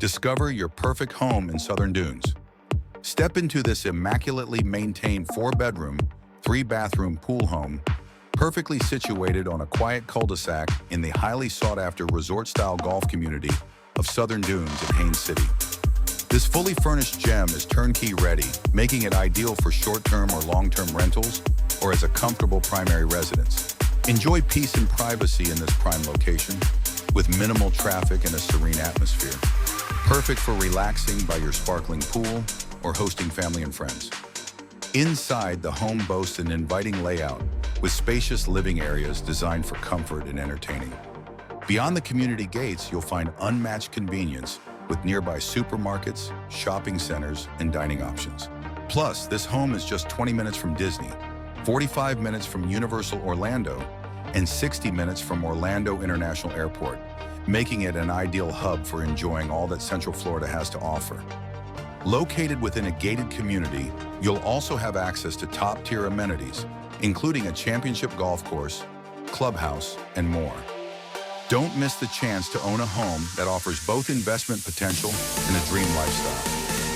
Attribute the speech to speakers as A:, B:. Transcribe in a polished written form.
A: Discover your perfect home in Southern Dunes. Step into this immaculately maintained 4-bedroom, 3-bathroom pool home, perfectly situated on a quiet cul-de-sac in the highly sought-after resort-style golf community of Southern Dunes in Haines City. This fully furnished gem is turnkey ready, making it ideal for short-term or long-term rentals or as a comfortable primary residence. Enjoy peace and privacy in this prime location with minimal traffic and a serene atmosphere. Perfect for relaxing by your sparkling pool or hosting family and friends. Inside, the home boasts an inviting layout with spacious living areas designed for comfort and entertaining. Beyond the community gates, you'll find unmatched convenience with nearby supermarkets, shopping centers, and dining options. Plus, this home is just 20 minutes from Disney, 45 minutes from Universal Orlando, and 60 minutes from Orlando International Airport, making it an ideal hub for enjoying all that Central Florida has to offer. Located within a gated community, you'll also have access to top-tier amenities, including a championship golf course, clubhouse, and more. Don't miss the chance to own a home that offers both investment potential and a dream lifestyle.